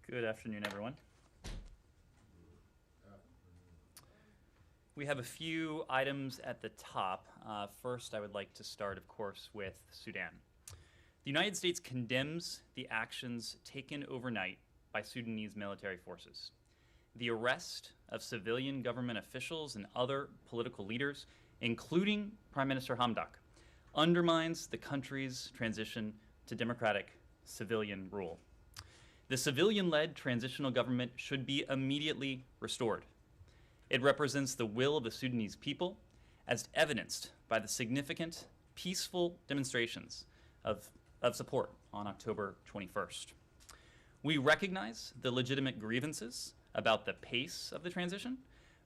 Good afternoon, everyone. We have a few items at the top. First, I would like to start, of course, with Sudan. The United States condemns the actions taken overnight by Sudanese military forces. The arrest of civilian government officials and other political leaders, including Prime Minister Hamdok, undermines the country's transition to democratic civilian rule. The civilian-led transitional government should be immediately restored. It represents the will of the Sudanese people, as evidenced by the significant, peaceful demonstrations of support on October 21st. We recognize the legitimate grievances about the pace of the transition,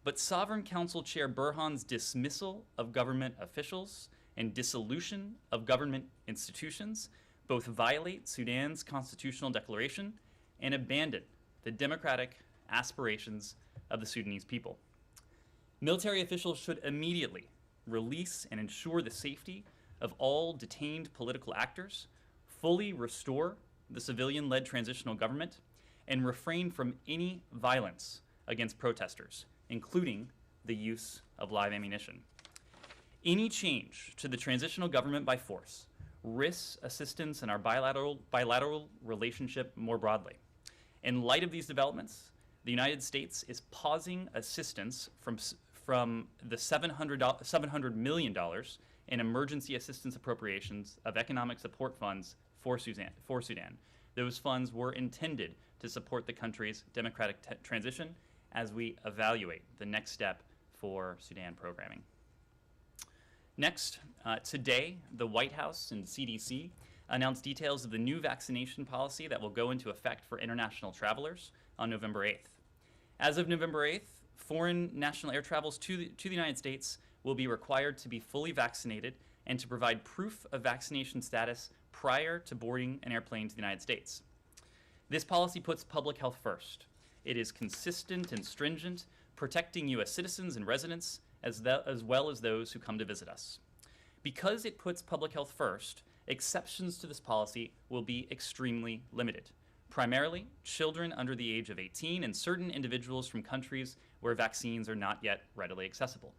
but Sovereign Council Chair Burhan's dismissal of government officials and dissolution of government institutions both violate Sudan's constitutional declaration and abandon the democratic aspirations of the Sudanese people. Military officials should immediately release and ensure the safety of all detained political actors, fully restore the civilian-led transitional government, and refrain from any violence against protesters, including the use of live ammunition. Any change to the transitional government by force risks assistance in our bilateral relationship more broadly. In light of these developments, the United States is pausing assistance from the $700 million in emergency assistance appropriations of economic support funds for Sudan. Those funds were intended to support the country's democratic transition as we evaluate the next step for Sudan programming. Next, today, the White House and CDC announced details of the new vaccination policy that will go into effect for international travelers on November 8th. As of November 8th, foreign national air travels to the United States will be required to be fully vaccinated and to provide proof of vaccination status prior to boarding an airplane to the United States. This policy puts public health first. It is consistent and stringent, protecting U.S. citizens and residents as well as those who come to visit us. Because it puts public health first, exceptions to this policy will be extremely limited. Primarily, children under the age of 18 and certain individuals from countries where vaccines are not yet readily accessible.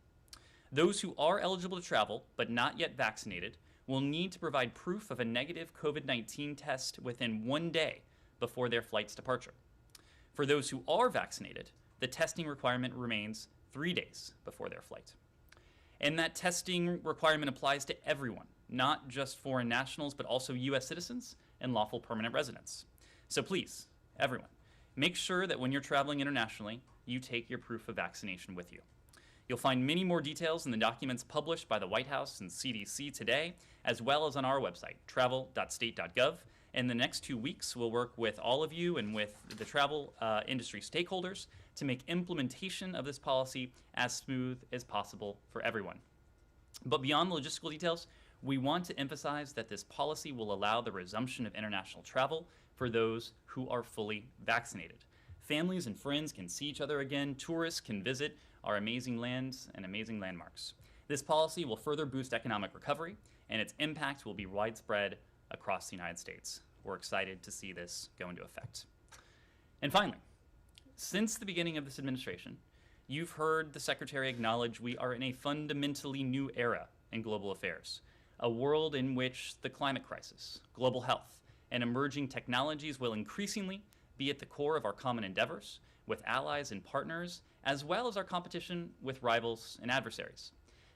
Those who are eligible to travel but not yet vaccinated will need to provide proof of a negative COVID-19 test within 1 day before their flight's departure. For those who are vaccinated, the testing requirement remains 3 days before their flight. And that testing requirement applies to everyone, not just foreign nationals, but also U.S. citizens and lawful permanent residents. So please, everyone, make sure that when you're traveling internationally, you take your proof of vaccination with you. You'll find many more details in the documents published by the White House and CDC today, as well as on our website, travel.state.gov. In the next 2 weeks, we'll work with all of you and with the travel industry stakeholders to make implementation of this policy as smooth as possible for everyone. But beyond the logistical details, we want to emphasize that this policy will allow the resumption of international travel for those who are fully vaccinated. Families and friends can see each other again. Tourists can visit our amazing lands and amazing landmarks. This policy will further boost economic recovery, and its impact will be widespread across the United States. We're excited to see this go into effect. And finally, since the beginning of this administration, you've heard the Secretary acknowledge we are in a fundamentally new era in global affairs, a world in which the climate crisis, global health, and emerging technologies will increasingly be at the core of our common endeavors with allies and partners, as well as our competition with rivals and adversaries.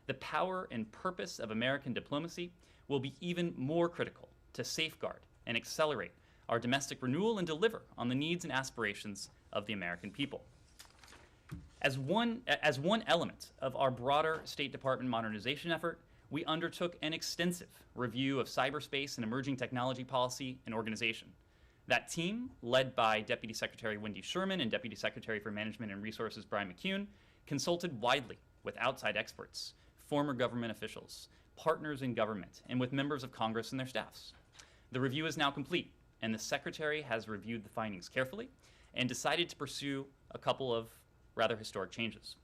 The power and purpose of American diplomacy will be even more critical to safeguard and accelerate our domestic renewal and deliver on the needs and aspirations of the American people. As one element of our broader State Department modernization effort, we undertook an extensive review of cyberspace and emerging technology policy and organization. That team, led by Deputy Secretary Wendy Sherman and Deputy Secretary for Management and Resources Brian McCune, consulted widely with outside experts, former government officials, partners in government, and with members of Congress and their staffs. The review is now complete, and the Secretary has reviewed the findings carefully and decided to pursue a couple of rather historic changes.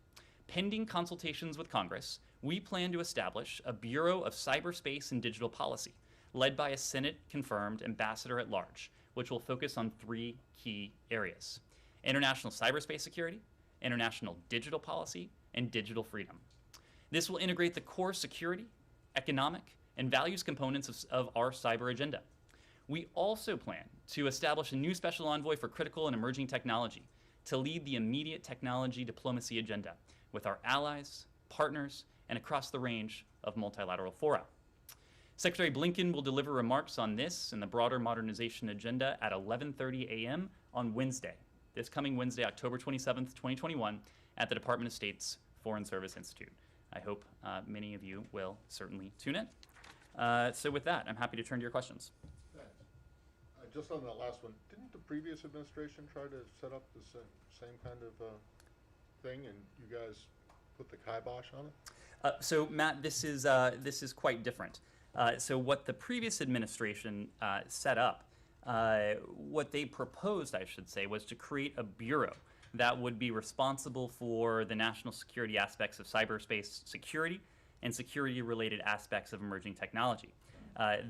Pending consultations with Congress, we plan to establish a Bureau of Cyberspace and Digital Policy, led by a Senate-confirmed ambassador at large, which will focus on three key areas: international cyberspace security, international digital policy, and digital freedom. This will integrate the core security, economic, and values components of our cyber agenda. We also plan to establish a new special envoy for critical and emerging technology to lead the immediate technology diplomacy agenda with our allies, partners, and across the range of multilateral fora. Secretary Blinken will deliver remarks on this and the broader modernization agenda at 11:30 a.m. on Wednesday, this coming Wednesday, October 27th, 2021, at the Department of State's Foreign Service Institute. I hope many of you will certainly tune in. So with that, I'm happy to turn to your questions. Thanks. Just on that last one, didn't the previous administration try to set up the same kind of thing, and you guys put the kibosh on it? So Matt, this is quite different. So what the previous administration set up, what they proposed, I should say, was to create a bureau that would be responsible for the national security aspects of cyberspace security and security-related aspects of emerging technology.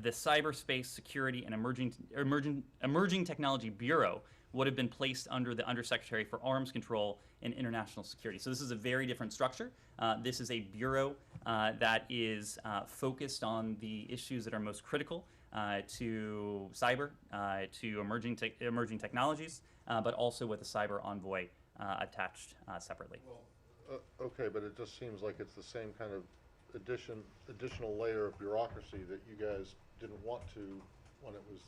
The Cyberspace Security and Emerging Technology Bureau would have been placed under the Undersecretary for Arms Control and International Security. So this is a very different structure. This is a bureau that is focused on the issues that are most critical to cyber, to emerging technologies, but also with a cyber envoy attached separately. Well, okay, but it just seems like it's the same kind of additional layer of bureaucracy that you guys didn't want to when it was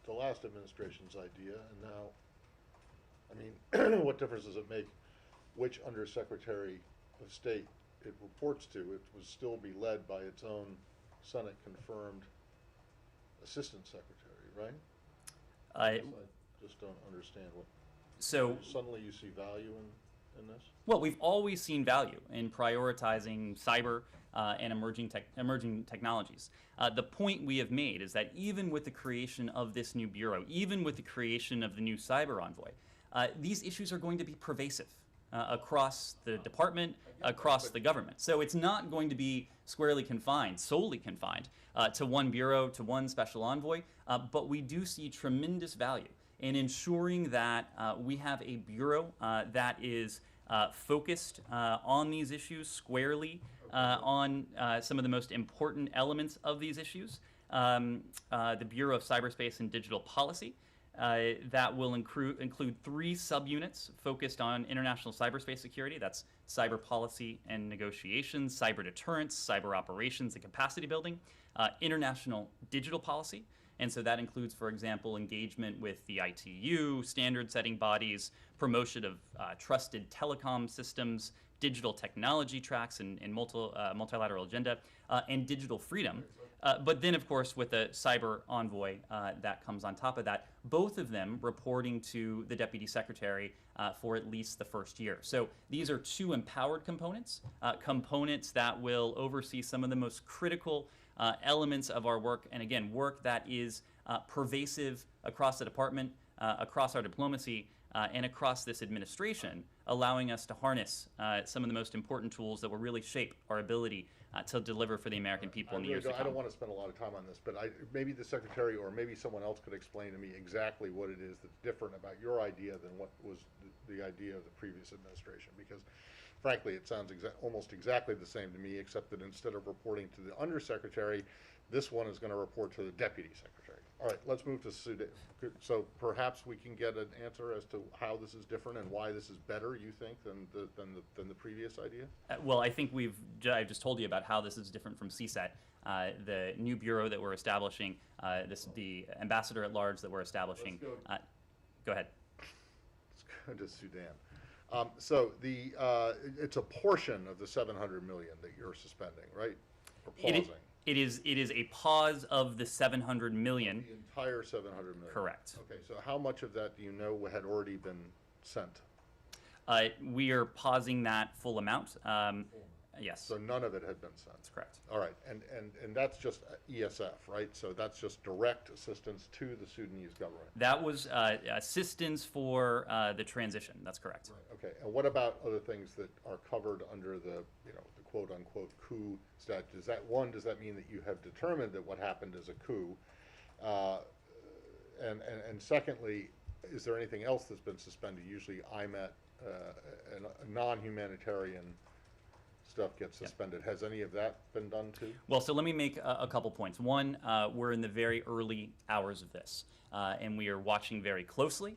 the last administration's idea, and now, I mean, what difference does it make which Undersecretary of State it reports to? It would still be led by its own Senate-confirmed Assistant Secretary, right? I just don't understand what. So suddenly you see value in this? Well, we've always seen value in prioritizing cyber and emerging technologies. The point we have made is that even with the creation of this new bureau, even with the creation of the new cyber envoy, these issues are going to be pervasive across the department, across the government. So it's not going to be solely confined to one bureau, to one special envoy, but we do see tremendous value in ensuring that we have a bureau that is focused on these issues squarely, on some of the most important elements of these issues. The Bureau of Cyberspace and Digital Policy that will include three subunits focused on international cyberspace security. That's cyber policy and negotiations, cyber deterrence, cyber operations and capacity building, international digital policy. And so that includes, for example, engagement with the ITU, standard-setting bodies, promotion of trusted telecom systems, digital technology tracks and multilateral agenda, and digital freedom. But then, of course, with the cyber envoy that comes on top of that, both of them reporting to the Deputy Secretary for at least the first year. So these are two empowered components, components that will oversee some of the most critical elements of our work, and again, work that is pervasive across the department, across our diplomacy, and across this administration, allowing us to harness some of the most important tools that will really shape our ability to deliver for the American people in the years to come. I don't want to spend a lot of time on this, but maybe the Secretary or maybe someone else could explain to me exactly what it is that's different about your idea than what was the idea of the previous administration, because frankly, it sounds almost exactly the same to me, except that instead of reporting to the Undersecretary, this one is going to report to the Deputy Secretary. All right, let's move to Sudan. So perhaps we can get an answer as to how this is different and why this is better, you think, than the previous idea? Well, I think I just told you about how this is different from CSET. The new bureau that we're establishing, the ambassador at large that we're establishing. Go ahead. Let's go to Sudan. So it's a portion of the $700 million that you're suspending, right? Or pausing. It is a pause of the $700 million. The entire $700 million. Correct. Okay, so how much of that do you know had already been sent? We are pausing that full amount. Yes. So none of it had been sent. That's correct. All right, and that's just ESF, right? So that's just direct assistance to the Sudanese government. That was assistance for the transition. That's correct. Right. Okay. And what about other things that are covered under the the quote-unquote coup statute? Does that mean that you have determined that what happened is a coup, And secondly, is there anything else that's been suspended? Usually IMET, and non-humanitarian stuff gets suspended. Has any of that been done too? Well, so let me make a couple points. One, we're in the very early hours of this, and we are watching very closely.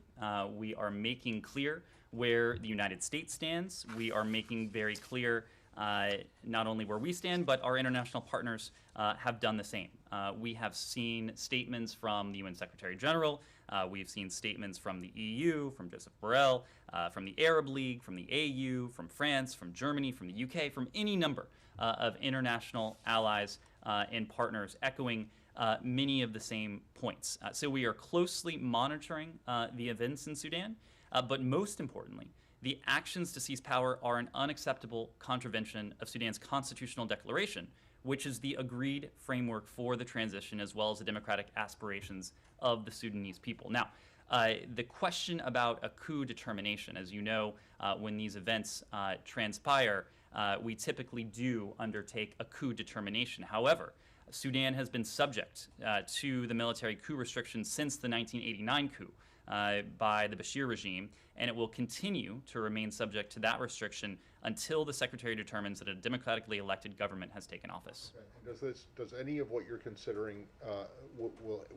We are making clear where the United States stands. We are making very clear not only where we stand, but our international partners have done the same. We have seen statements from the UN Secretary General. We've seen statements from the EU, from Joseph Borrell, from the Arab League, from the AU, from France, from Germany, from the UK, from any number of international allies and partners echoing many of the same points. So we are closely monitoring the events in Sudan, but most importantly, the actions to seize power are an unacceptable contravention of Sudan's constitutional declaration, which is the agreed framework for the transition as well as the democratic aspirations of the Sudanese people. Now, the question about a coup determination, as you know, when these events transpire, we typically do undertake a coup determination. However, Sudan has been subject to the military coup restrictions since the 1989 coup by the Bashir regime, and it will continue to remain subject to that restriction until the Secretary determines that a democratically elected government has taken office. Okay. Does any of what you're considering,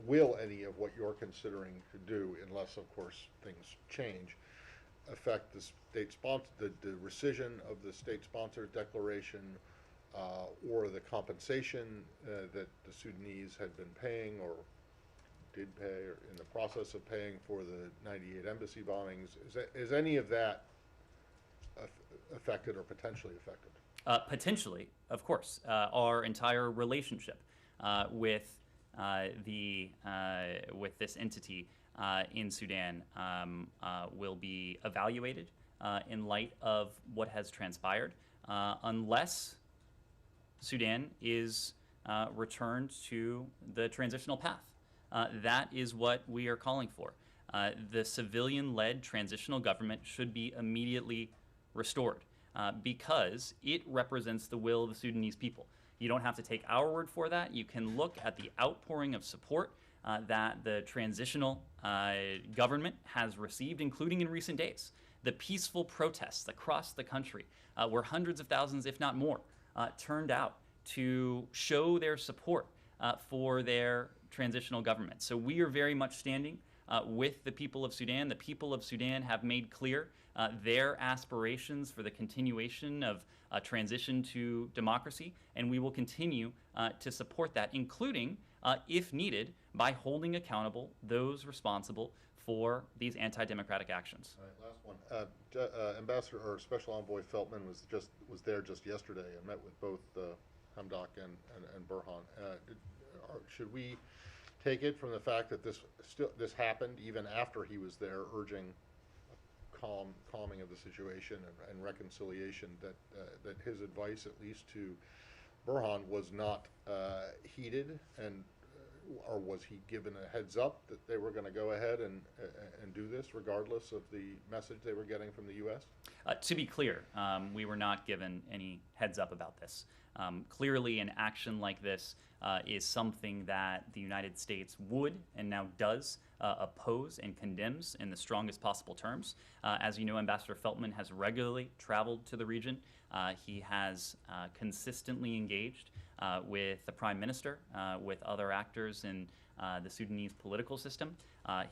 will any of what you're considering to do, unless of course things change, affect the state sponsor, the rescission of the state-sponsored declaration, or the compensation that the Sudanese had been paying or did pay or in the process of paying for the 98 embassy bombings? Is any of that affected or potentially affected? Potentially, of course. Our entire relationship with this entity in Sudan will be evaluated in light of what has transpired, unless Sudan is returned to the transitional path. That is what we are calling for. The civilian-led transitional government should be immediately restored because it represents the will of the Sudanese people. You don't have to take our word for that. You can look at the outpouring of support that the transitional government has received, including in recent days. The peaceful protests across the country, where hundreds of thousands, if not more, turned out to show their support for their transitional government. So we are very much standing with the people of Sudan. The people of Sudan have made clear their aspirations for the continuation of transition to democracy, and we will continue to support that, including, if needed, by holding accountable those responsible for these anti-democratic actions. All right, last one. Ambassador or Special Envoy Feltman was there just yesterday and met with both Hamdok and Burhan. Should we take it from the fact that this happened even after he was there, urging calming of the situation and reconciliation, that his advice, at least to Burhan, was not heeded, or was he given a heads up that they were going to go ahead and do this regardless of the message they were getting from the U.S.? To be clear, we were not given any heads up about this. Clearly, an action like this is something that the United States would and now does oppose and condemns in the strongest possible terms. As you know, Ambassador Feltman has regularly traveled to the region. He has consistently engaged with the Prime Minister, with other actors in the Sudanese political system.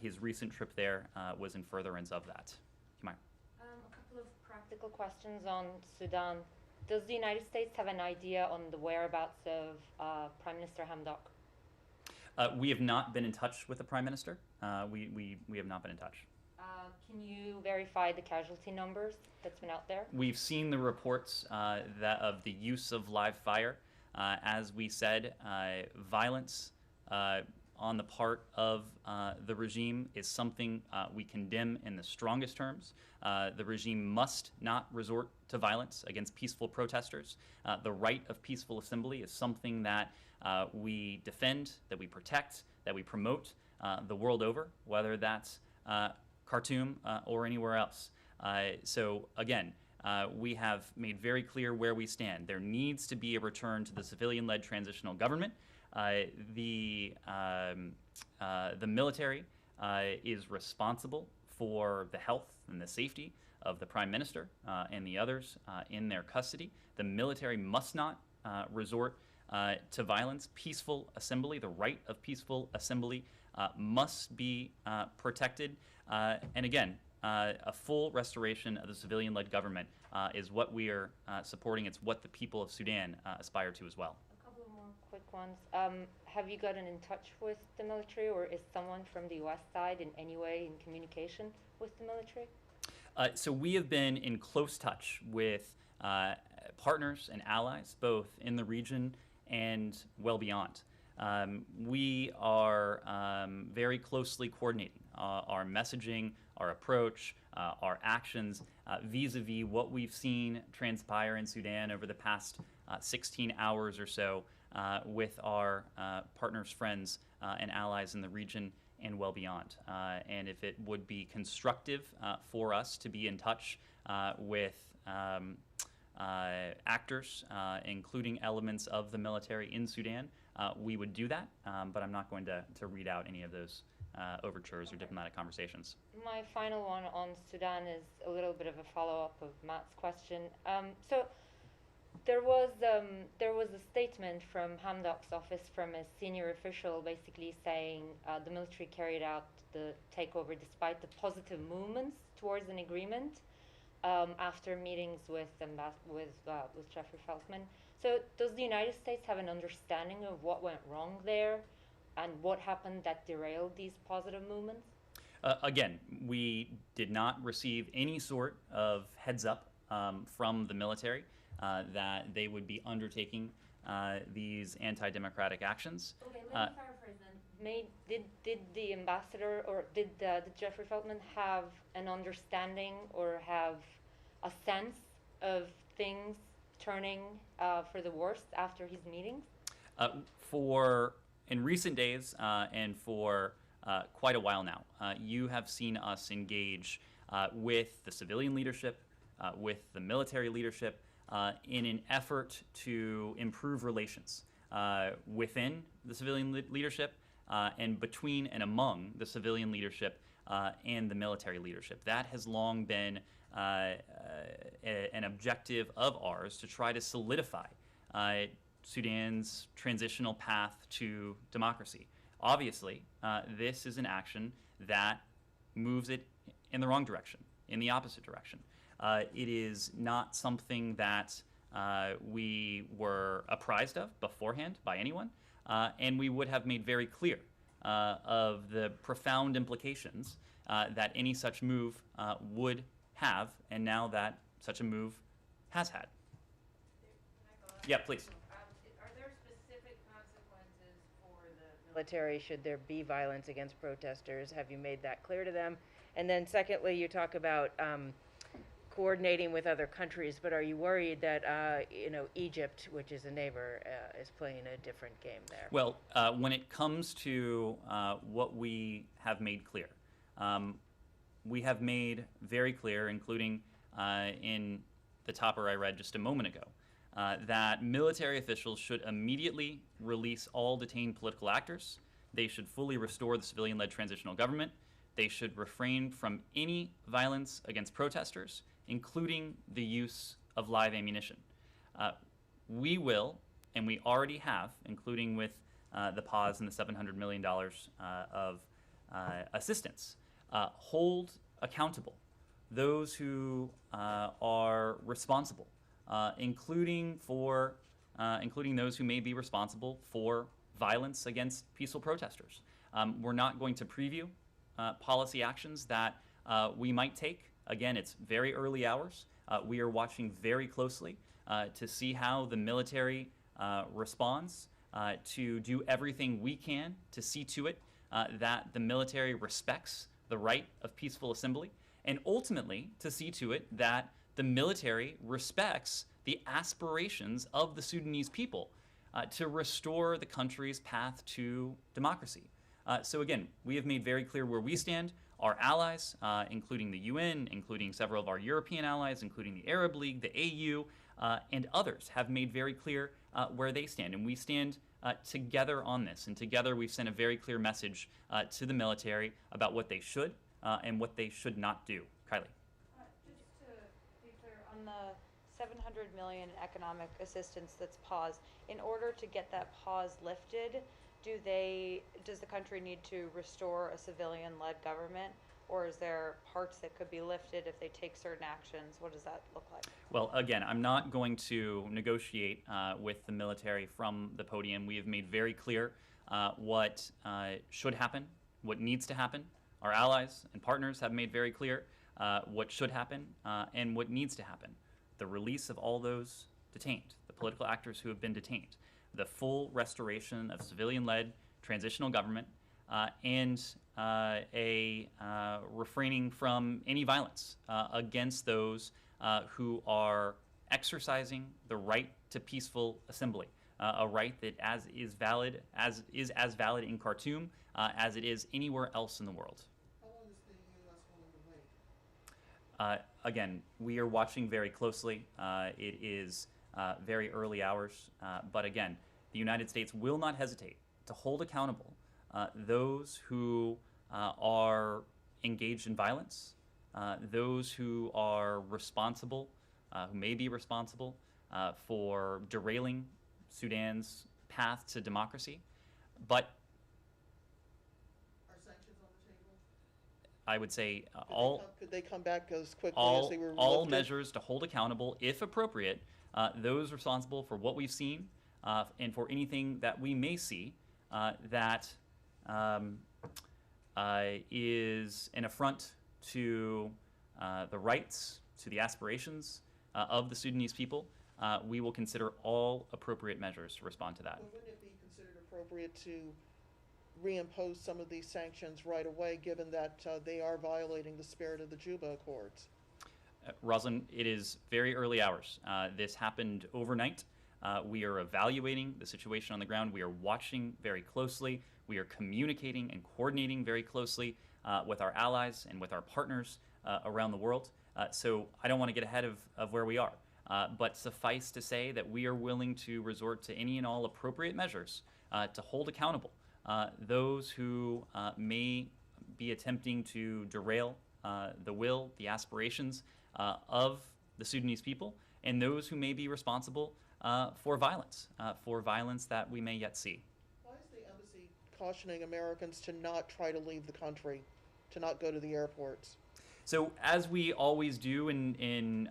His recent trip there was in furtherance of that. Humayr. A couple of practical questions on Sudan. Does the United States have an idea on the whereabouts of Prime Minister Hamdok? We have not been in touch with the Prime Minister. We have not been in touch. Can you verify the casualty numbers that's been out there? We've seen the reports that of the use of live fire. As we said, violence on the part of the regime is something we condemn in the strongest terms. The regime must not resort to violence against peaceful protesters. The right of peaceful assembly is something that we defend, that we protect, that we promote the world over, whether that's Khartoum or anywhere else. So again, we have made very clear where we stand. There needs to be a return to the civilian-led transitional government. The military is responsible for the health and the safety of the Prime Minister and the others in their custody. The military must not resort to violence. Peaceful assembly, the right of peaceful assembly, must be protected. And again, a full restoration of the civilian-led government is what we are supporting. It's what the people of Sudan aspire to as well. A couple of more quick ones. Have you gotten in touch with the military, or is someone from the U.S. side in any way in communication with the military? So we have been in close touch with partners and allies, both in the region and well beyond. We are very closely coordinating our messaging, our approach, our actions vis-a-vis what we've seen transpire in Sudan over the past 16 hours or so with our partners, friends, and allies in the region and well beyond. And if it would be constructive for us to be in touch with actors, including elements of the military in Sudan, we would do that, but I'm not going to read out any of those overtures or diplomatic conversations. My final one on Sudan is a little bit of a follow-up of Matt's question. So there was a statement from Hamdok's office from a senior official basically saying the military carried out the takeover despite the positive movements towards an agreement after meetings with Jeffrey Feltman. So does the United States have an understanding of what went wrong there and what happened that derailed these positive movements? Again, we did not receive any sort of heads up from the military that they would be undertaking these anti-democratic actions. Okay, let me paraphrase then. Did the ambassador or did Jeffrey Feltman have an understanding or have a sense of things turning for the worst after his meetings? In recent days and for quite a while now, you have seen us engage with the civilian leadership, with the military leadership, in an effort to improve relations within the civilian leadership and between and among the civilian leadership and the military leadership. That has long been an objective of ours to try to solidify Sudan's transitional path to democracy. Obviously, this is an action that moves it in the wrong direction, in the opposite direction. It is not something that we were apprised of beforehand by anyone, and we would have made very clear of the profound implications that any such move would have, and now that such a move has had. Yeah, please. Are there specific consequences for the military should there be violence against protesters? Have you made that clear to them? And then secondly, you talk about coordinating with other countries, but are you worried that Egypt, which is a neighbor, is playing a different game there? Well, when it comes to what we have made clear, we have made very clear, including in the topper I read just a moment ago, that military officials should immediately release all detained political actors. They should fully restore the civilian-led transitional government. They should refrain from any violence against protesters, including the use of live ammunition. We will, and we already have, including with the pause and the $700 million of assistance, hold accountable those who are responsible, including those who may be responsible for violence against peaceful protesters. We're not going to preview policy actions that we might take. Again, it's very early hours. We are watching very closely to see how the military responds, to do everything we can to see to it that the military respects the right of peaceful assembly, and ultimately to see to it that the military respects the aspirations of the Sudanese people to restore the country's path to democracy. So again, we have made very clear where we stand. Our allies, including the UN, including several of our European allies, including the Arab League, the AU, and others, have made very clear where they stand. And we stand together on this. And together we've sent a very clear message to the military about what they should and what they should not do. Kylie. Just to be clear, on the 700 million in economic assistance that's paused, in order to get that pause lifted, does the country need to restore a civilian-led government, or is there parts that could be lifted if they take certain actions? What does that look like? Well, again, I'm not going to negotiate with the military from the podium. We have made very clear what should happen, what needs to happen. Our allies and partners have made very clear what should happen and what needs to happen. The release of all those detained, the political actors who have been detained, the full restoration of civilian-led transitional government, and refraining from any violence against those who are exercising the right to peaceful assembly, a right that is as valid in Khartoum as it is anywhere else in the world. How long is the U.S. willing to wait? Again, we are watching very closely. It is very early hours, but again, the United States will not hesitate to hold accountable those who are engaged in violence, those who are responsible, who may be responsible for derailing Sudan's path to democracy. But Are sanctions on the table? I would say Could they come back as quickly as they were all lifted? measures to hold accountable, if appropriate, those responsible for what we've seen and for anything that we may see that is an affront to the rights, to the aspirations of the Sudanese people. We will consider all appropriate measures to respond to that. Well, wouldn't it be considered appropriate to reimpose some of these sanctions right away, given that they are violating the spirit of the Juba Accords? Rosalind, it is very early hours. This happened overnight. We are evaluating the situation on the ground. We are watching very closely. We are communicating and coordinating very closely with our allies and with our partners around the world. So I don't want to get ahead of where we are. But suffice to say that we are willing to resort to any and all appropriate measures to hold accountable those who may be attempting to derail the will, the aspirations of the Sudanese people, and those who may be responsible for violence that we may yet see. Why is the embassy cautioning Americans to not try to leave the country, to not go to the airports? So, as we always do in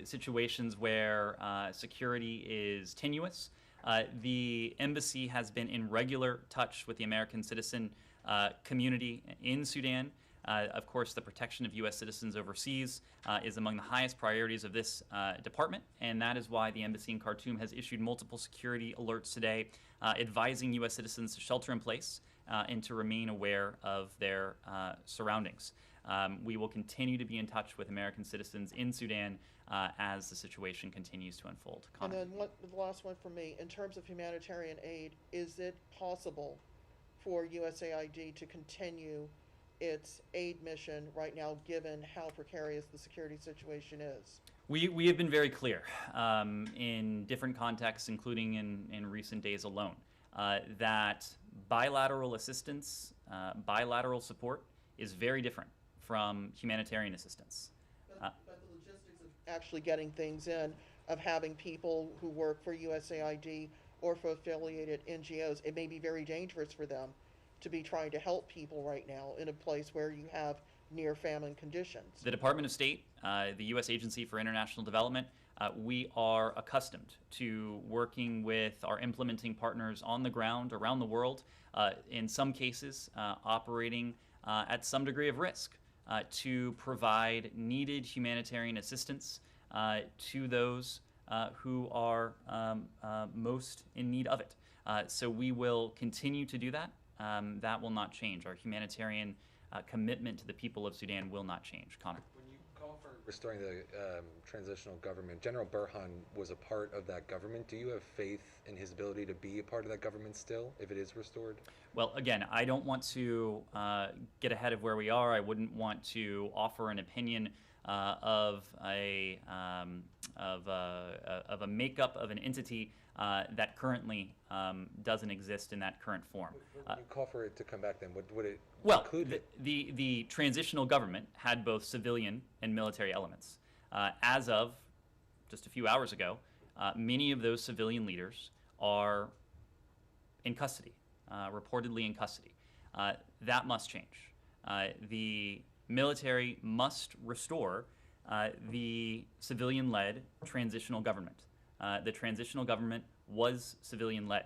situations where security is tenuous, the embassy has been in regular touch with the American citizen community in Sudan. Of course, the protection of U.S. citizens overseas is among the highest priorities of this department, and that is why the embassy in Khartoum has issued multiple security alerts today advising U.S. citizens to shelter in place and to remain aware of their surroundings. We will continue to be in touch with American citizens in Sudan as the situation continues to unfold. Connor. And then the last one for me, in terms of humanitarian aid, is it possible for USAID to continue its aid mission right now, given how precarious the security situation is? We have been very clear in different contexts, including in recent days alone, that bilateral assistance, bilateral support is very different from humanitarian assistance. But the logistics of actually getting things in, of having people who work for USAID or for affiliated NGOs, it may be very dangerous for them to be trying to help people right now in a place where you have near famine conditions. The Department of State, the U.S. Agency for International Development, we are accustomed to working with our implementing partners on the ground around the world, in some cases operating at some degree of risk to provide needed humanitarian assistance to those who are most in need of it. So we will continue to do that. That will not change. Our humanitarian commitment to the people of Sudan will not change. Connor. When you call for restoring the transitional government, General Burhan was a part of that government. Do you have faith in his ability to be a part of that government still, if it is restored? Well, again, I don't want to get ahead of where we are. I wouldn't want to offer an opinion of a makeup of an entity that currently doesn't exist in that current form. When you call for it to come back, then what would it Well, include? the transitional government had both civilian and military elements. As of just a few hours ago, many of those civilian leaders are in custody, reportedly in custody. That must change. The military must restore the civilian-led transitional government. The transitional government was civilian-led.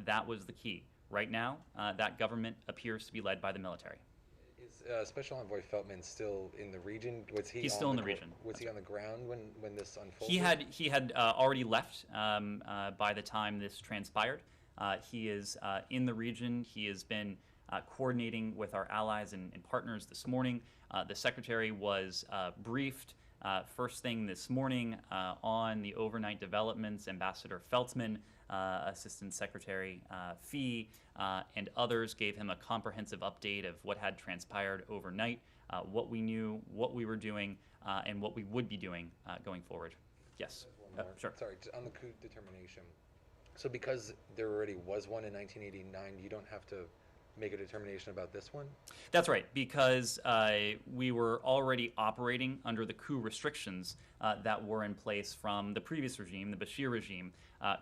That was the key. Right now, that government appears to be led by the military. Is Special Envoy Feltman still in the region? He's still in the region. Was he on the ground when this unfolded? He had already left by the time this transpired. He is in the region. He has been coordinating with our allies and partners this morning. The secretary was briefed first thing this morning on the overnight developments. Ambassador Feltzman, Assistant Secretary Fee, and others gave him a comprehensive update of what had transpired overnight, what we knew, what we were doing, and what we would be doing going forward. Yes. Sure. Sorry, on the coup determination. So because there already was one in 1989, you don't have to make a determination about this one? That's right, because we were already operating under the coup restrictions that were in place from the previous regime, the Bashir regime,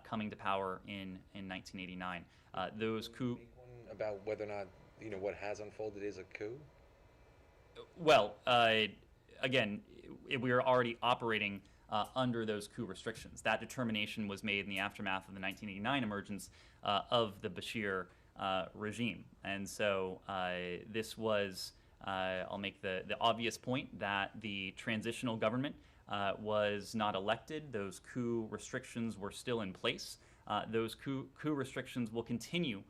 coming to power in 1989. Those coup... Make one about whether or not, what has unfolded is a coup? Well, again, we were already operating under those coup restrictions. That determination was made in the aftermath of the 1989 emergence of the Bashir regime. And so this was, I'll make the obvious point that the transitional government was not elected. Those coup restrictions were still in place. Those coup restrictions will continue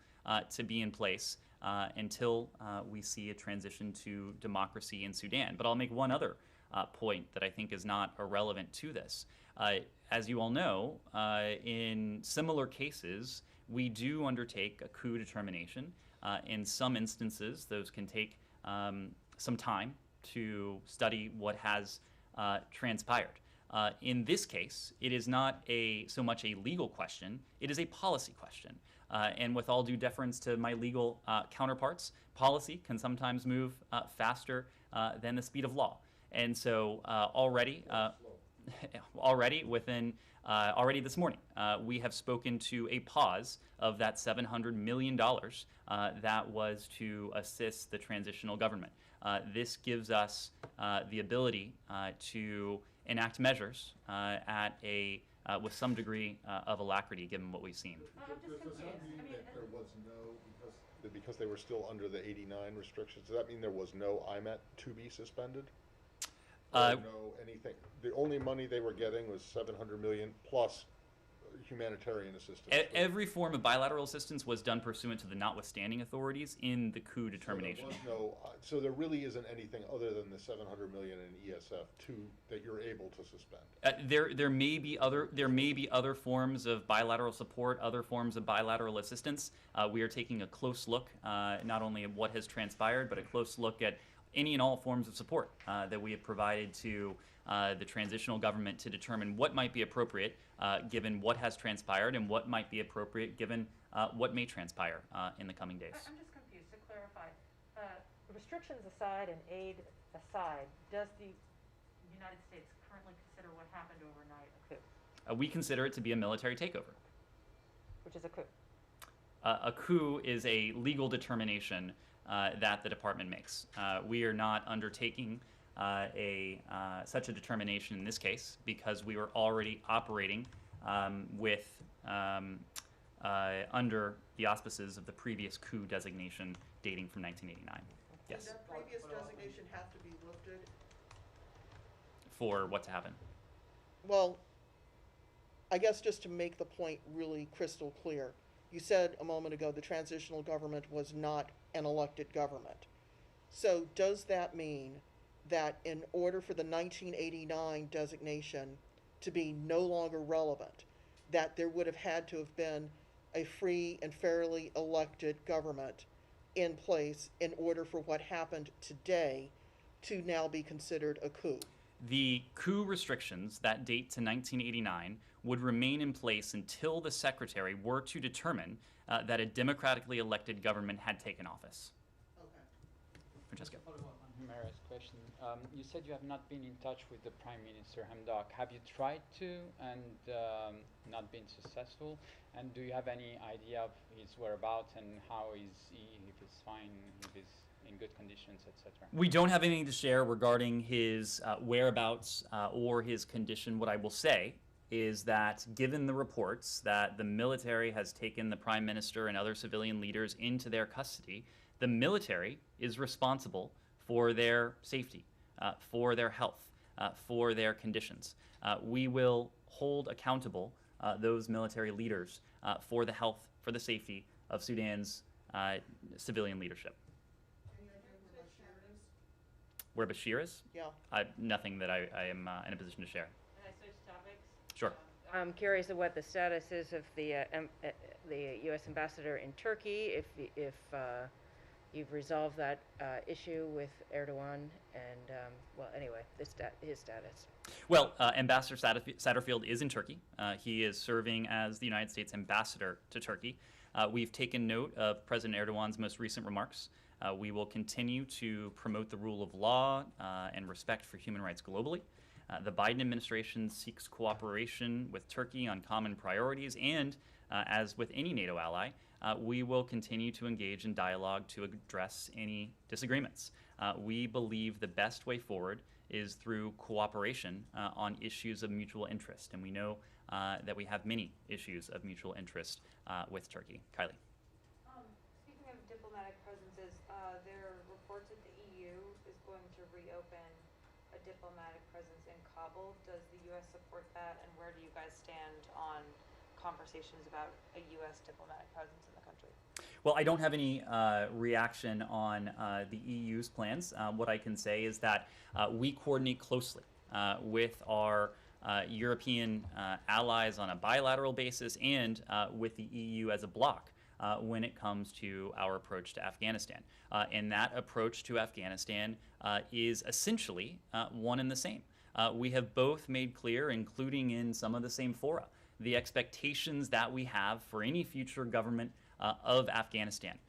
to be in place until we see a transition to democracy in Sudan. But I'll make one other point that I think is not irrelevant to this. As you all know, in similar cases, we do undertake a coup determination. In some instances, those can take some time to study what has transpired. In this case, it is not so much a legal question, it is a policy question. And with all due deference to my legal counterparts, policy can sometimes move faster than the speed of law. And so already this morning, we have spoken to a pause of that $700 million that was to assist the transitional government. This gives us the ability to enact measures with some degree of alacrity, given what we've seen. Does that mean that there was because they were still under the 89 restrictions, does that mean there was no IMET to be suspended? No anything. The only money they were getting was $700 million plus humanitarian assistance. Every form of bilateral assistance was done pursuant to the notwithstanding authorities in the coup determination. So there really isn't anything other than the $700 million in ESF that you're able to suspend. There may be other forms of bilateral support, other forms of bilateral assistance. We are taking a close look, not only at what has transpired, but a close look at any and all forms of support that we have provided to the transitional government to determine what might be appropriate given what has transpired and what might be appropriate given what may transpire in the coming days. I'm just confused. To clarify, restrictions aside and aid aside, does the United States currently consider what happened overnight a coup? We consider it to be a military takeover. Which is a coup? A coup is a legal determination that the department makes. We are not undertaking such a determination in this case because we were already operating under the auspices of the previous coup designation dating from 1989. Yes. Does that previous designation have to be lifted? For what to happen? Well, I guess just to make the point really crystal clear, you said a moment ago the transitional government was not an elected government. So does that mean that in order for the 1989 designation to be no longer relevant, that there would have had to have been a free and fairly elected government in place in order for what happened today to now be considered a coup? The coup restrictions that date to 1989 would remain in place until the secretary were to determine that a democratically elected government had taken office. Okay. Francesco. Follow up on Humera's question. You said you have not been in touch with the Prime Minister Hamdok. Have you tried to and not been successful? And do you have any idea of his whereabouts and how is he, if he's fine, if he's in good conditions, etc.? We don't have anything to share regarding his whereabouts or his condition. What I will say is that given the reports that the military has taken the Prime Minister and other civilian leaders into their custody, the military is responsible for their safety, for their health, for their conditions. We will hold accountable those military leaders for the health, for the safety of Sudan's civilian leadership. Any idea Where where Bashir is? Bashir is? Yeah. Nothing that I am in a position to share. Can I switch topics? Sure. I'm curious of what the status is of the U.S. ambassador in Turkey, if you've resolved that issue with Erdogan, and well, anyway, his status. Well, Ambassador Satterfield is in Turkey. He is serving as the United States ambassador to Turkey. We've taken note of President Erdogan's most recent remarks. We will continue to promote the rule of law and respect for human rights globally. The Biden administration seeks cooperation with Turkey on common priorities, and as with any NATO ally, we will continue to engage in dialogue to address any disagreements. We believe the best way forward is through cooperation on issues of mutual interest, and we know that we have many issues of mutual interest with Turkey. Kylie. Speaking of diplomatic presences, there are reports that the EU is going to reopen a diplomatic presence in Kabul. Does the U.S. support that, and where do you guys stand on conversations about a U.S. diplomatic presence in the country? Well, I don't have any reaction on the EU's plans. What I can say is that we coordinate closely with our European allies on a bilateral basis and with the EU as a bloc when it comes to our approach to Afghanistan. And that approach to Afghanistan is essentially one and the same. We have both made clear, including in some of the same fora, the expectations that we have for any future government of Afghanistan.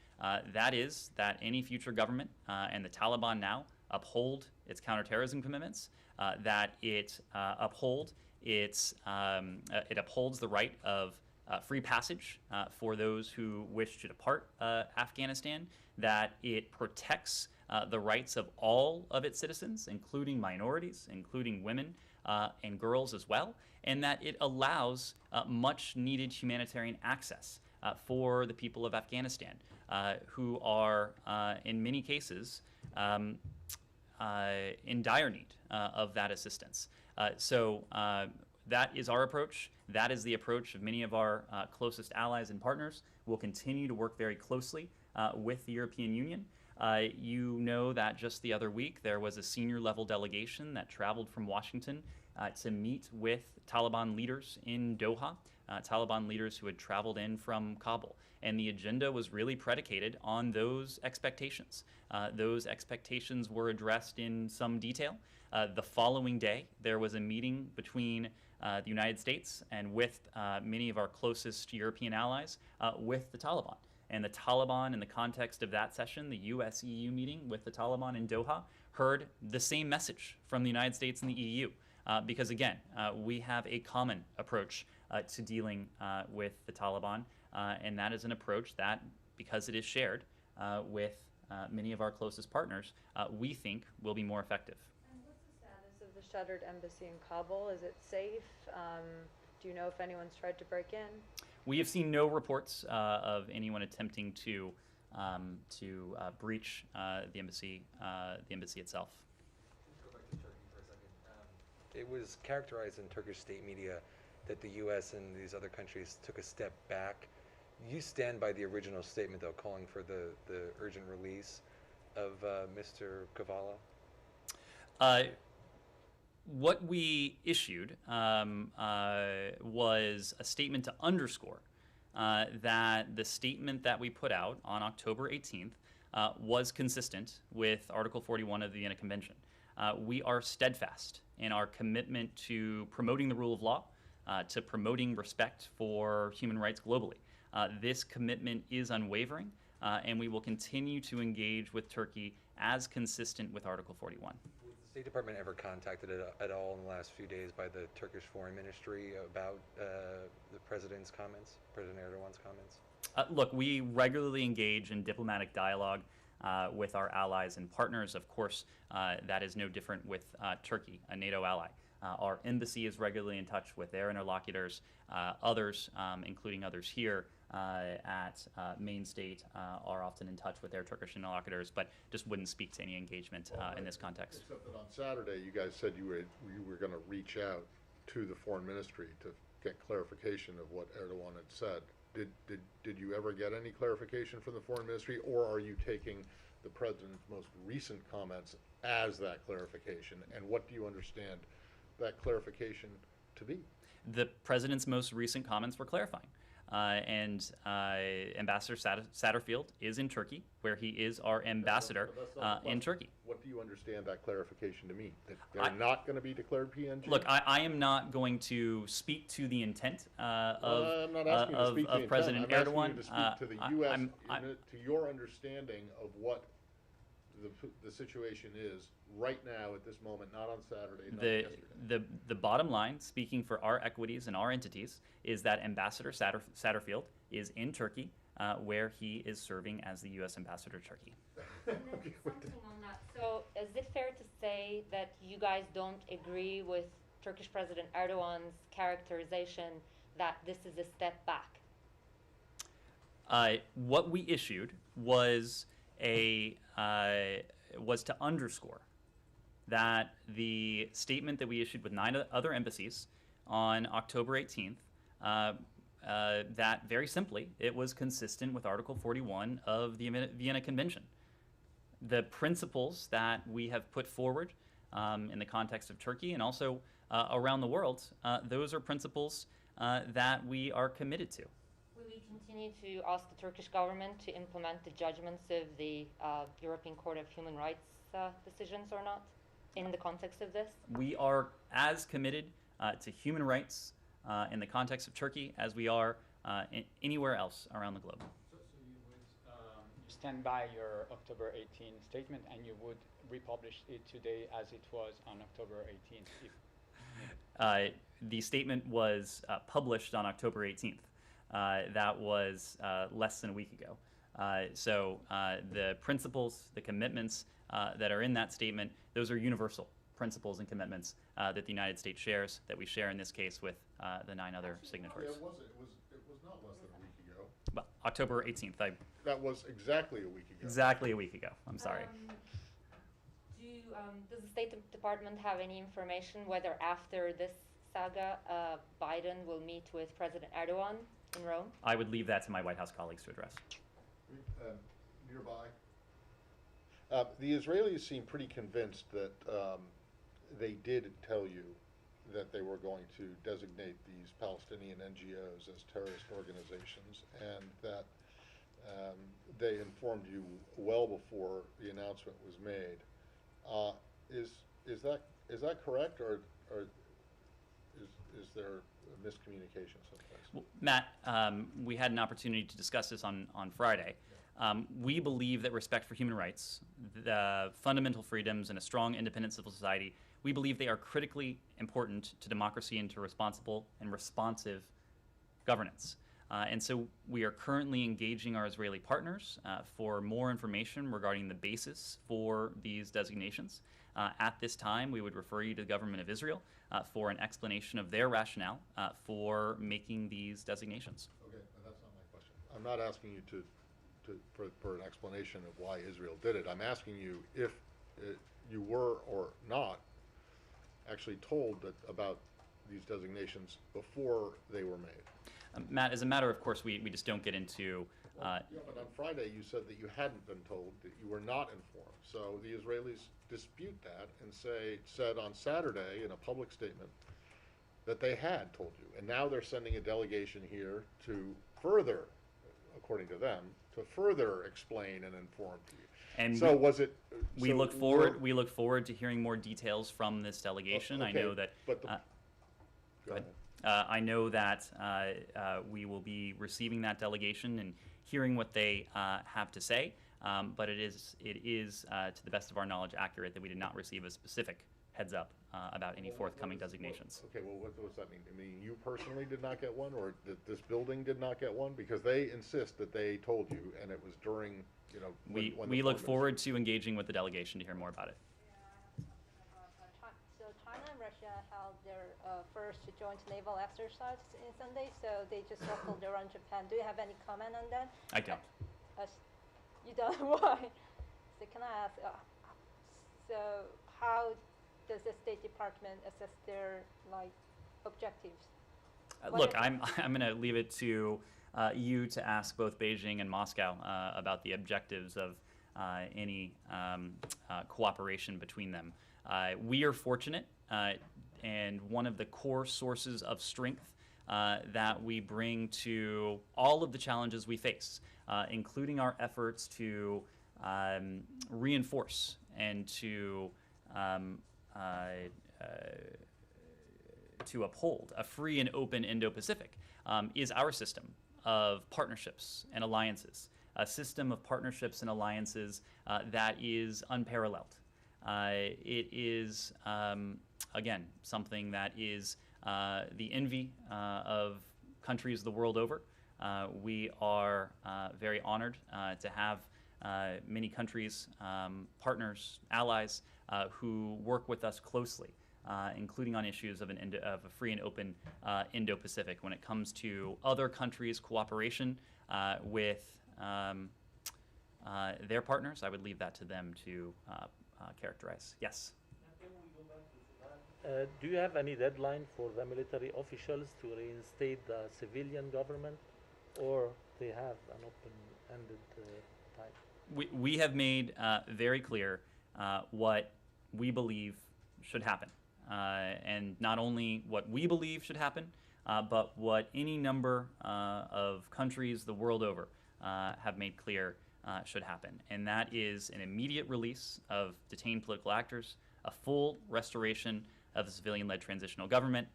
That is that any future government and the Taliban now uphold its counterterrorism commitments, that it upholds the right of free passage for those who wish to depart Afghanistan, that it protects the rights of all of its citizens, including minorities, including women and girls as well, and that it allows much needed humanitarian access for the people of Afghanistan, who are, in many cases, in dire need of that assistance. So that is our approach. That is the approach of many of our closest allies and partners. We'll continue to work very closely with the European Union. You know that just the other week there was a senior level delegation that traveled from Washington to meet with Taliban leaders in Doha, Taliban leaders who had traveled in from Kabul. And the agenda was really predicated on those expectations. Those expectations were addressed in some detail. The following day, there was a meeting between the United States and with many of our closest European allies with the Taliban. And the Taliban, in the context of that session, the US-EU meeting with the Taliban in Doha, heard the same message from the United States and the EU. Because again, we have a common approach to dealing with the Taliban, and that is an approach that, because it is shared with many of our closest partners, we think will be more effective. And what's the status of the shuttered embassy in Kabul? Is it safe? Do you know if anyone's tried to break in? We have seen no reports of anyone attempting to breach the embassy itself. Let's go back to Turkey for a second. It was characterized in Turkish state media that the U.S. and these other countries took a step back. You stand by the original statement, though, calling for the urgent release of Mr. Kavala? What we issued was a statement to underscore that the statement that we put out on October 18th was consistent with Article 41 of the Vienna Convention. we are steadfast in our commitment to promoting the rule of law, to promoting respect for human rights globally. This commitment is unwavering, and we will continue to engage with Turkey as consistent with Article 41. Was the State Department ever contacted at all in the last few days by the Turkish Foreign Ministry about the President's comments, President Erdogan's comments? Look, we regularly engage in diplomatic dialogue with our allies and partners. Of course, that is no different with Turkey, a NATO ally. Our embassy is regularly in touch with their interlocutors. Others, including others here at Main State, are often in touch with their Turkish interlocutors, but just wouldn't speak to any engagement in this context. Except that on Saturday, you guys said you were going to reach out to the foreign ministry to get clarification of what Erdogan had said. Did you ever get any clarification from the foreign ministry, or are you taking the president's most recent comments as that clarification? And what do you understand that clarification to be? The president's most recent comments were clarifying. And Ambassador Satterfield is in Turkey, where he is our ambassador in Turkey. What do you understand that clarification to mean? That they're not going to be declared PNG? Look, I am not going to speak to the intent I'm not asking you to speak to the of President intent. Erdogan. I'm asking you to speak to the U.S. To your understanding of what the situation is right now at this moment, not on Saturday, not yesterday. The bottom line, speaking for our equities and our entities, is that Ambassador Satterfield is in Turkey, where he is serving as the U.S. ambassador to Turkey. Something on that. So is it fair to say that you guys don't agree with Turkish President Erdogan's characterization that this is a step back? What we issued was was to underscore that the statement that we issued with 9 other embassies on October 18th, that very simply, it was consistent with Article 41 of the Vienna Convention. The principles that we have put forward in the context of Turkey and also around the world, those are principles that we are committed to. Will you continue to ask the Turkish government to implement the judgments of the European Court of Human Rights decisions or not in the context of this? We are as committed to human rights in the context of Turkey as we are anywhere else around the globe. So you would stand by your October 18 statement and you would republish it today as it was on October 18th? If the statement was published on October 18th. That was less than a week ago. So the principles, the commitments that are in that statement, those are universal principles and commitments that the United States shares, that we share in this case with the 9 other signatories. It was not less than a week ago. Well, October 18th. That was exactly a week ago. Exactly a week ago. I'm sorry. Does the State Department have any information whether after this saga, Biden will meet with President Erdogan in Rome? I would leave that to my White House colleagues to address. Nearby. The Israelis seem pretty convinced that they did tell you that they were going to designate these Palestinian NGOs as terrorist organizations, and that they informed you well before the announcement was made. Is that correct, or is there a miscommunication someplace? Well, Matt, we had an opportunity to discuss this on Friday. We believe that respect for human rights, the fundamental freedoms, and a strong, independent civil society, we believe they are critically important to democracy and to responsible and responsive governance. And so we are currently engaging our Israeli partners for more information regarding the basis for these designations. At this time, we would refer you to the government of Israel for an explanation of their rationale for making these designations. Okay, but that's not my question. I'm not asking you for an explanation of why Israel did it. I'm asking you if you were or not actually told about these designations before they were made. Matt, as a matter of course, we just don't get into... Yeah, but on Friday you said that you hadn't been told, that you were not informed. So the Israelis dispute that and said on Saturday in a public statement that they had told you. And now they're sending a delegation here to further, according to them, to further explain and inform to you. And So was it? we so look we're- forward. We look forward to hearing more details from this delegation. I okay, know that. but the- uh, Go ahead. I know that we will be receiving that delegation and hearing what they have to say. But it is to the best of our knowledge, accurate that we did not receive a specific heads up about any forthcoming designations. Okay, well, what does that mean? I mean, you personally did not get one, or this building did not get one? Because they insist that they told you, and it was during, you know, when We the look form forward to engaging with the delegation to hear more about it. So China and Russia held their first joint naval exercise in Sunday, so they just circled around Japan. Do you have any comment on that? I don't. You don't? Why? So can I ask, so how does the State Department assess their, like, objectives? Look, I'm going to leave it to you to ask both Beijing and Moscow about the objectives of any cooperation between them. We are fortunate, and one of the core sources of strength that we bring to all of the challenges we face, including our efforts to reinforce and to uphold a free and open Indo-Pacific, is our system of partnerships and alliances, a system of partnerships and alliances that is unparalleled. It is, again, something that is the envy of countries the world over. We are very honored to have many countries, partners, allies, who work with us closely, including on issues of a free and open Indo-Pacific. When it comes to other countries' cooperation with their partners, I would leave that to them to characterize. Yes? Do you have any deadline for the military officials to reinstate the civilian government, or they have an open-ended time? We have made very clear what we believe should happen. And not only what we believe should happen, but what any number of countries the world over have made clear should happen. And that is an immediate release of detained political actors, a full restoration of the civilian-led transitional government,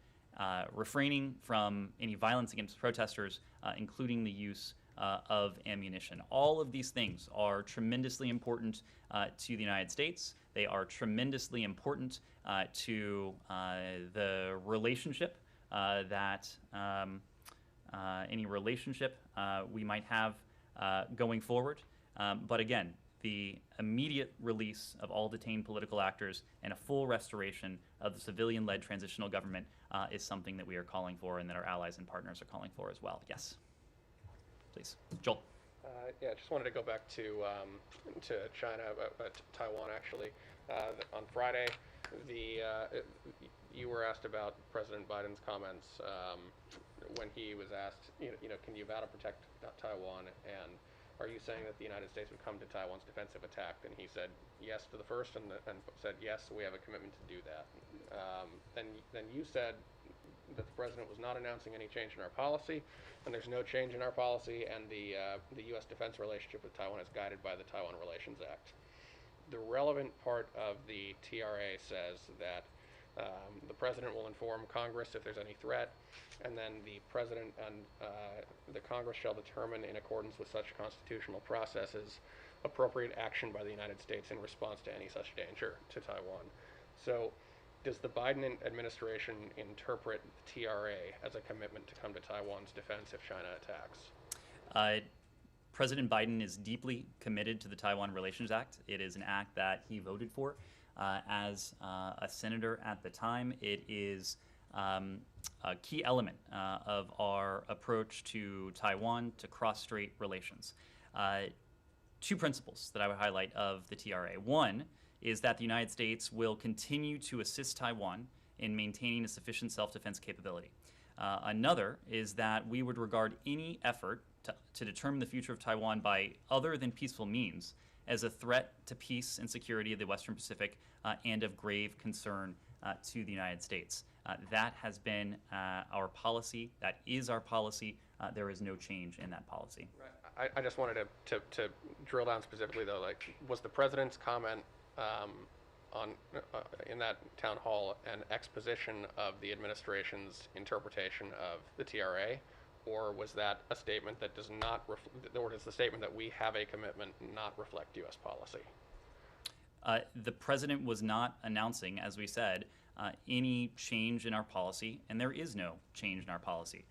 refraining from any violence against protesters, including the use of ammunition. All of these things are tremendously important to the United States. They are tremendously important to the relationship that any relationship we might have going forward. But again, the immediate release of all detained political actors and a full restoration of the civilian-led transitional government is something that we are calling for and that our allies and partners are calling for as well. Yes. Please. Joel. Yeah, I just wanted to go back to China, Taiwan actually. On Friday, you were asked about President Biden's comments when he was asked, can you vow to protect Taiwan, and are you saying that the United States would come to Taiwan's defensive attack? And he said yes to the first, and said yes, we have a commitment to do that. Then you said that the president was not announcing any change in our policy, and there's no change in our policy, and the U.S. defense relationship with Taiwan is guided by the Taiwan Relations Act. The relevant part of the TRA says that the president will inform Congress if there's any threat, and then the president and the Congress shall determine, in accordance with such constitutional processes, appropriate action by the United States in response to any such danger to Taiwan. So, does the Biden administration interpret the TRA as a commitment to come to Taiwan's defense if China attacks? President Biden is deeply committed to the Taiwan Relations Act. It is an act that he voted for as a senator at the time. It is a key element of our approach to Taiwan, to cross-strait relations. Two principles that I would highlight of the TRA. One is that the United States will continue to assist Taiwan in maintaining a sufficient self-defense capability. Another is that we would regard any effort to determine the future of Taiwan by other than peaceful means as a threat to peace and security of the Western Pacific and of grave concern to the United States. That has been our policy. That is our policy. There is no change in that policy. Right. I just wanted to drill down specifically, though, like, was the president's comment on in that town hall an exposition of the administration's interpretation of the TRA, or was that a statement that does not or does the statement that we have a commitment not reflect U.S. policy? The president was not announcing, as we said, any change in our policy, and there is no change in our policy.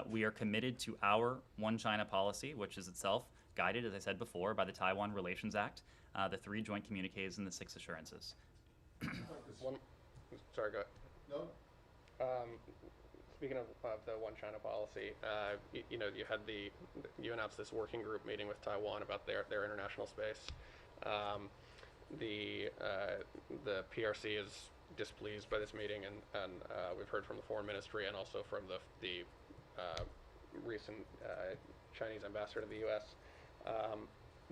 We are committed to our One China policy, which is itself guided, as I said before, by the Taiwan Relations Act, the 3 joint communiques, and the 6 assurances. Sorry, go ahead. No. Speaking of the One China policy, you announced this working group meeting with Taiwan about their international space. The PRC is displeased by this meeting, and we've heard from the Foreign Ministry and also from the recent Chinese ambassador to the U.S.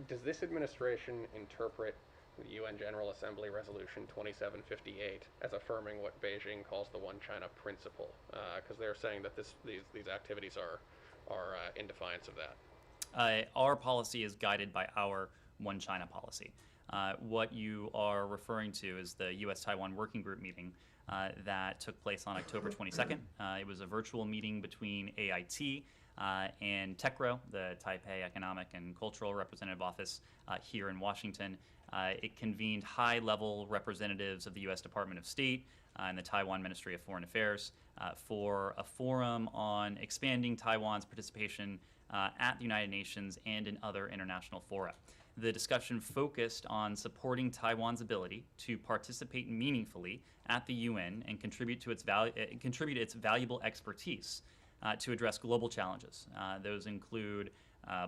Does this administration interpret the UN General Assembly Resolution 2758 as affirming what Beijing calls the One China principle? Because they're saying that these activities are in defiance of that. Our policy is guided by our One China policy. What you are referring to is the U.S.-Taiwan Working Group meeting that took place on October 22nd. It was a virtual meeting between AIT and TECRO, the Taipei Economic and Cultural Representative Office here in Washington. It convened high-level representatives of the U.S. Department of State and the Taiwan Ministry of Foreign Affairs for a forum on expanding Taiwan's participation at the United Nations and in other international fora. The discussion focused on supporting Taiwan's ability to participate meaningfully at the UN and contribute its valuable expertise to address global challenges. Those include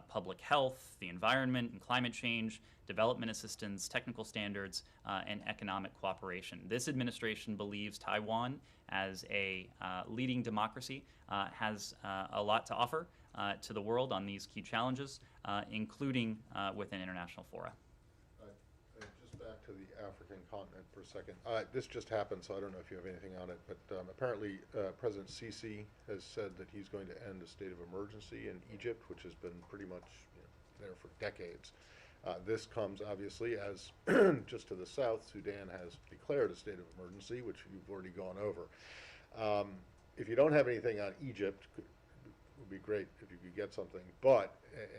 public health, the environment and climate change, development assistance, technical standards, and economic cooperation. This administration believes Taiwan, as a leading democracy, has a lot to offer to the world on these key challenges, including within international fora. Just back to the African continent for a second. This just happened, so I don't know if you have anything on it, but apparently President Sisi has said that he's going to end a state of emergency in Egypt, which has been pretty much there for decades. This comes, obviously, as just to the south, Sudan has declared a state of emergency, which you've already gone over. If you don't have anything on Egypt, it would be great if you could get something. But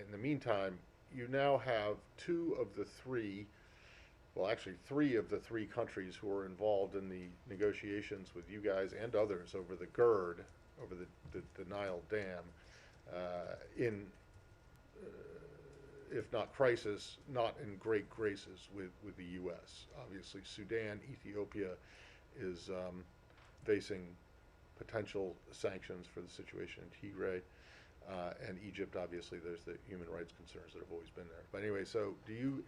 in the meantime, you now have 2 of the 3, well, actually 3 of the 3 countries who are involved in the negotiations with you guys and others over the GERD, over the Nile Dam, in if not crisis, not in great graces with the U.S. Obviously, Sudan, Ethiopia is facing potential sanctions for the situation in Tigray, and Egypt, obviously, there's the human rights concerns that have always been there. But anyway, so do you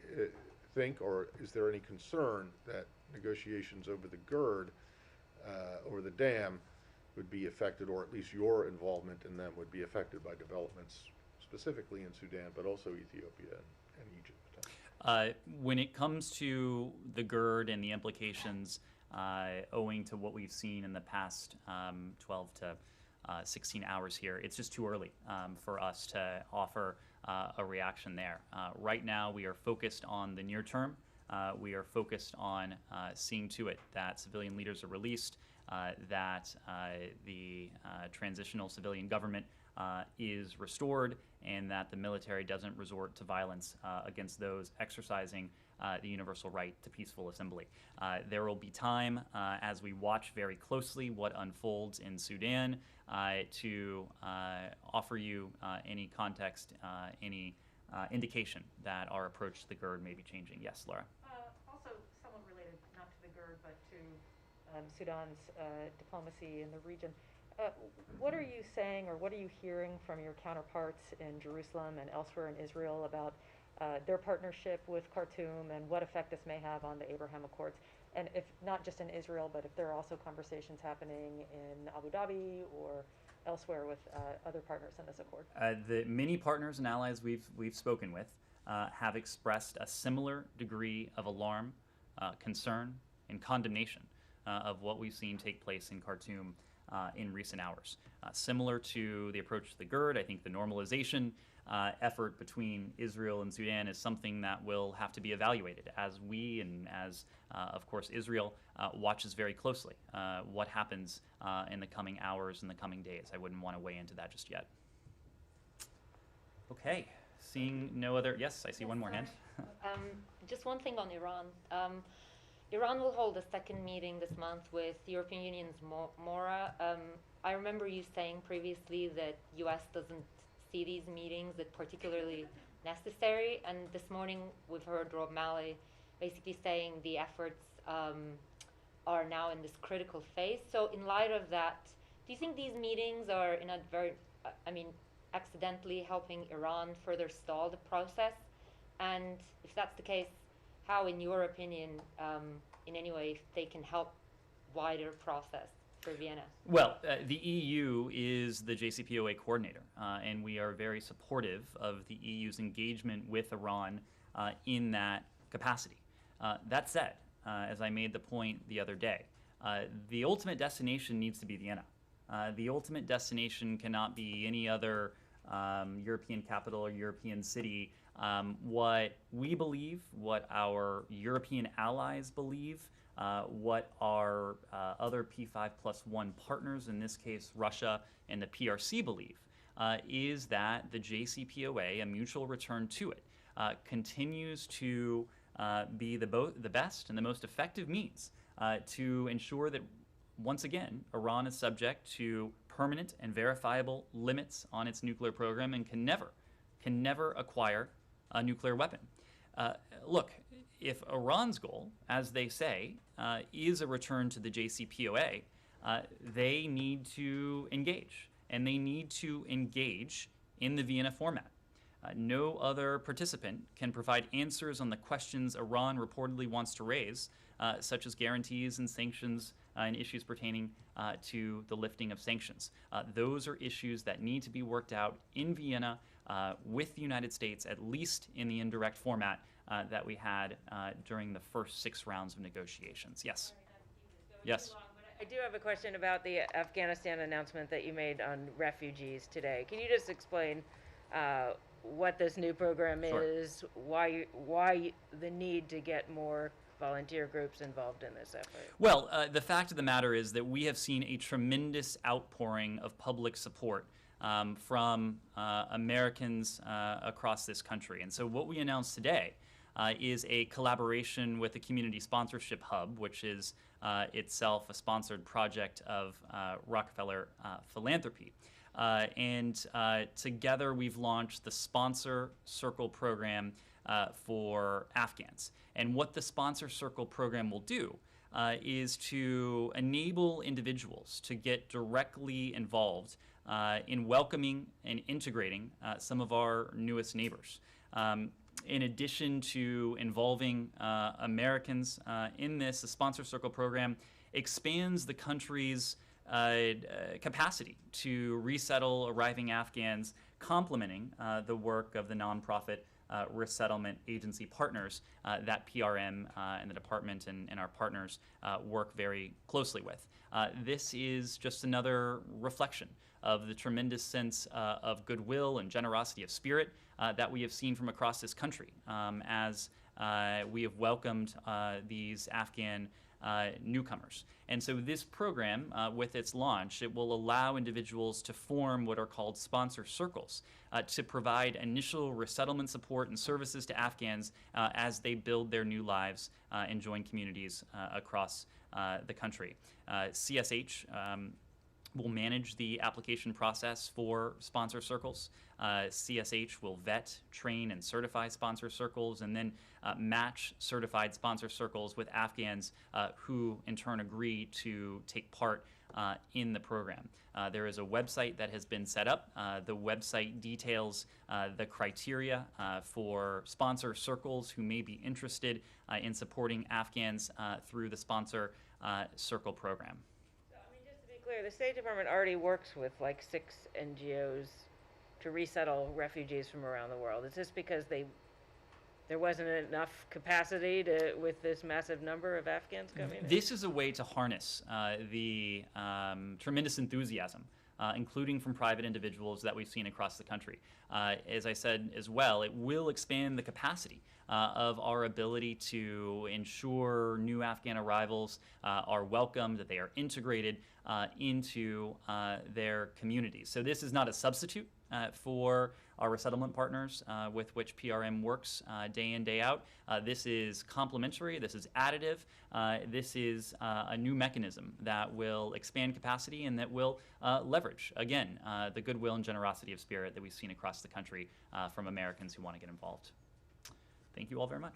think, or is there any concern that negotiations over the GERD, over the dam, would be affected, or at least your involvement in them would be affected by developments specifically in Sudan, but also Ethiopia and Egypt? When it comes to the GERD and the implications owing to what we've seen in the past 12 to 16 hours here, it's just too early for us to offer a reaction there. Right now, we are focused on the near term. We are focused on seeing to it that civilian leaders are released, that the transitional civilian government is restored, and that the military doesn't resort to violence against those exercising the universal right to peaceful assembly. There will be time as we watch very closely what unfolds in Sudan to offer you any context, any indication that our approach to the GERD may be changing. Yes, Laura? Also, somewhat related, not to the GERD, but to Sudan's diplomacy in the region. What are you saying, or what are you hearing from your counterparts in Jerusalem and elsewhere in Israel about their partnership with Khartoum and what effect this may have on the Abraham Accords? And if not just in Israel, but if there are also conversations happening in Abu Dhabi or elsewhere with other partners in this accord? The many partners and allies we've spoken with have expressed a similar degree of alarm, concern, and condemnation of what we've seen take place in Khartoum in recent hours. Similar to the approach to the GERD, I think the normalization effort between Israel and Sudan is something that will have to be evaluated as we and as, of course, Israel watches very closely what happens in the coming hours and the coming days. I wouldn't want to weigh into that just yet. Okay, seeing no other, yes, I see one more hand. Just one thing on Iran. Iran will hold a second meeting this month with the European Union's MORA. I remember you saying previously that U.S. doesn't see these meetings as particularly necessary, and this morning we've heard Rob Malley basically saying the efforts are now in this critical phase. So in light of that, do you think these meetings are in a very, accidentally helping Iran further stall the process? And if that's the case, how, in your opinion, in any way, they can help wider process for Vienna? Well, the EU is the JCPOA coordinator, and we are very supportive of the EU's engagement with Iran in that capacity. That said, as I made the point the other day, the ultimate destination needs to be Vienna. The ultimate destination cannot be any other European capital or European city. What we believe, what our European allies believe, what our other P5+1 partners, in this case Russia and the PRC, believe, is that the JCPOA, a mutual return to it, continues to be the best and the most effective means to ensure that, once again, Iran is subject to permanent and verifiable limits on its nuclear program and can never acquire a nuclear weapon. Look, if Iran's goal, as they say, is a return to the JCPOA, they need to engage, and they need to engage in the Vienna format. No other participant can provide answers on the questions Iran reportedly wants to raise, such as guarantees and sanctions and issues pertaining to the lifting of sanctions. Those are issues that need to be worked out in Vienna with the United States, at least in the indirect format that we had during the first 6 rounds of negotiations. Yes. Yes. I do have a question about the Afghanistan announcement that you made on refugees today. Can you just explain what this new program is, why the need to get more volunteer groups involved in this effort? Well, the fact of the matter is that we have seen a tremendous outpouring of public support from Americans across this country. And so what we announced today is a collaboration with the Community Sponsorship Hub, which is itself a sponsored project of Rockefeller Philanthropy. And together we've launched the Sponsor Circle program for Afghans. And what the Sponsor Circle program will do is to enable individuals to get directly involved in welcoming and integrating some of our newest neighbors. In addition to involving Americans in this, the Sponsor Circle program expands the country's capacity to resettle arriving Afghans, complementing the work of the nonprofit resettlement agency partners that PRM and the department and our partners work very closely with. This is just another reflection of the tremendous sense of goodwill and generosity of spirit that we have seen from across this country as we have welcomed these Afghan newcomers. And so this program, with its launch, it will allow individuals to form what are called sponsor circles to provide initial resettlement support and services to Afghans as they build their new lives and join communities across the country. CSH will manage the application process for sponsor circles. CSH will vet, train, and certify sponsor circles, and then match certified sponsor circles with Afghans who in turn agree to take part in the program. There is a website that has been set up. The website details the criteria for sponsor circles who may be interested in supporting Afghans through the sponsor circle program. Just to be clear, the State Department already works with like 6 NGOs to resettle refugees from around the world. It's just because they there wasn't enough capacity with this massive number of Afghans coming in? This is a way to harness the tremendous enthusiasm, including from private individuals that we've seen across the country. As I said as well, it will expand the capacity of our ability to ensure new Afghan arrivals are welcomed, that they are integrated into their communities. So this is not a substitute for our resettlement partners with which PRM works day in, day out. This is complementary, this is additive, this is a new mechanism that will expand capacity and that will leverage, again, the goodwill and generosity of spirit that we've seen across the country from Americans who want to get involved. Thank you all very much.